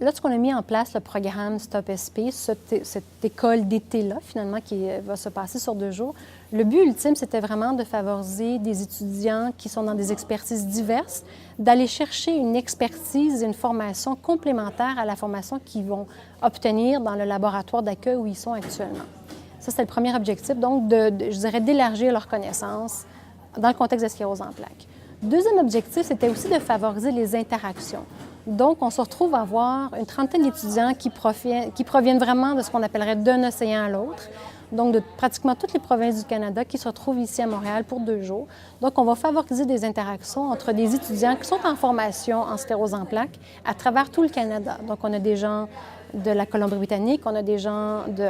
lorsqu'on a mis en place le programme Stop SP, cette école d'été-là, finalement, qui va se passer sur 2 jours, le but ultime, c'était vraiment de favoriser des étudiants qui sont dans des expertises diverses, d'aller chercher une expertise et une formation complémentaire à la formation qu'ils vont obtenir dans le laboratoire d'accueil où ils sont actuellement. Ça, c'était le premier objectif, donc, je dirais, d'élargir leurs connaissances dans le contexte de sclérose en plaques. Deuxième objectif, c'était aussi de favoriser les interactions. Donc, on se retrouve à avoir une trentaine d'étudiants qui proviennent vraiment de ce qu'on appellerait d'un océan à l'autre, donc de pratiquement toutes les provinces du Canada qui se retrouvent ici à Montréal pour 2 jours. Donc, on va favoriser des interactions entre des étudiants qui sont en formation en sclérose en plaques à travers tout le Canada. Donc, on a des gens de la Colombie-Britannique, on a des gens de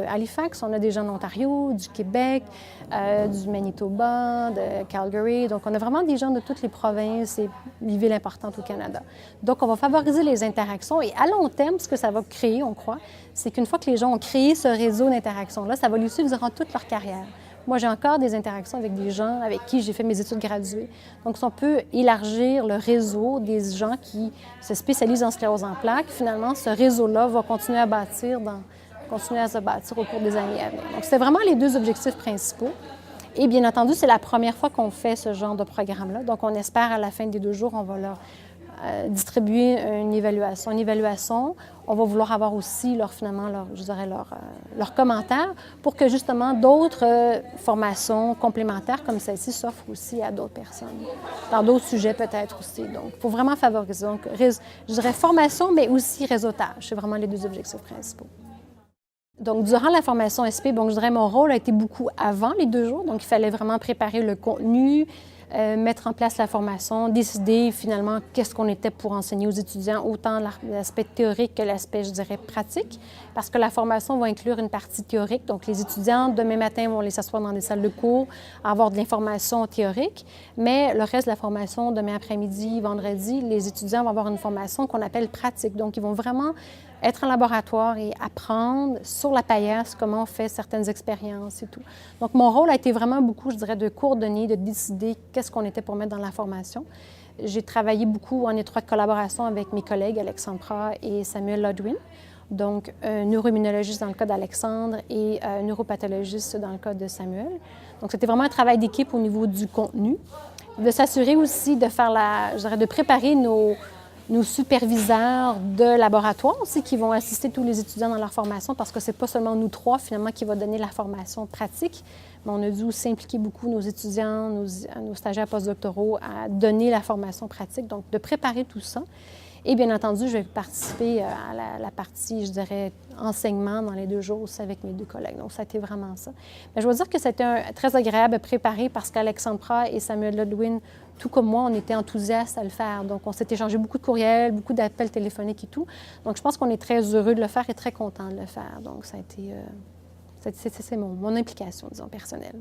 Halifax, on a des gens de l'Ontario, du Québec, du Manitoba, de Calgary. Donc, on a vraiment des gens de toutes les provinces et les villes importantes au Canada. Donc, on va favoriser les interactions et à long terme, ce que ça va créer, on croit, c'est qu'une fois que les gens ont créé ce réseau d'interactions-là, ça va les suivre durant toute leur carrière. Moi, j'ai encore des interactions avec des gens avec qui j'ai fait mes études graduées. Donc, si on peut élargir le réseau des gens qui se spécialisent en sclérose en plaques, finalement, ce réseau-là va continuer à se bâtir au cours des années à venir. Donc, c'est vraiment les 2 objectifs principaux. Et bien entendu, c'est la première fois qu'on fait ce genre de programme-là. Donc, on espère à la fin des 2 jours, on va leur distribuer une évaluation. On va vouloir avoir aussi leurs commentaires pour que justement d'autres formations complémentaires comme celle-ci s'offrent aussi à d'autres personnes, dans d'autres sujets peut-être aussi. Donc, il faut vraiment favoriser. Donc, je dirais formation, mais aussi réseautage. C'est vraiment les 2 objectifs principaux. Donc, durant la formation SP, bon, je dirais mon rôle a été beaucoup avant les 2 jours. Donc, il fallait vraiment préparer le contenu, mettre en place la formation, décider finalement qu'est-ce qu'on était pour enseigner aux étudiants, autant l'aspect théorique que l'aspect, je dirais, pratique, parce que la formation va inclure une partie théorique. Donc, les étudiants, demain matin, vont aller s'asseoir dans des salles de cours, avoir de l'information théorique, mais le reste de la formation, demain après-midi, vendredi, les étudiants vont avoir une formation qu'on appelle pratique. Donc, ils vont vraiment être en laboratoire et apprendre sur la paillasse comment on fait certaines expériences et tout. Donc, mon rôle a été vraiment beaucoup, je dirais, de coordonner, de décider qu'est-ce qu'on était pour mettre dans la formation. J'ai travaillé beaucoup en étroite collaboration avec mes collègues Alexandre Prat et Samuel Lodwin, donc un neuroimmunologiste dans le cas d'Alexandre et un neuropathologiste dans le cas de Samuel. Donc, c'était vraiment un travail d'équipe au niveau du contenu, de s'assurer aussi de faire de préparer nos superviseurs de laboratoire aussi qui vont assister tous les étudiants dans leur formation parce que c'est pas seulement nous 3 finalement qui va donner la formation pratique, mais on a dû aussi impliquer beaucoup nos étudiants, nos stagiaires postdoctoraux à donner la formation pratique, donc de préparer tout ça. Et bien entendu, je vais participer à la partie, je dirais, enseignement dans les 2 jours aussi avec mes 2 collègues. Donc, ça a été vraiment ça. Mais je veux dire que c'était très agréable à préparer parce qu'Alexandre Prat et Samuel Lodwin, tout comme moi, on était enthousiastes à le faire. Donc, on s'est échangé beaucoup de courriels, beaucoup d'appels téléphoniques et tout. Donc, je pense qu'on est très heureux de le faire et très content de le faire. Donc, ça a été... c'est mon implication, disons, personnelle.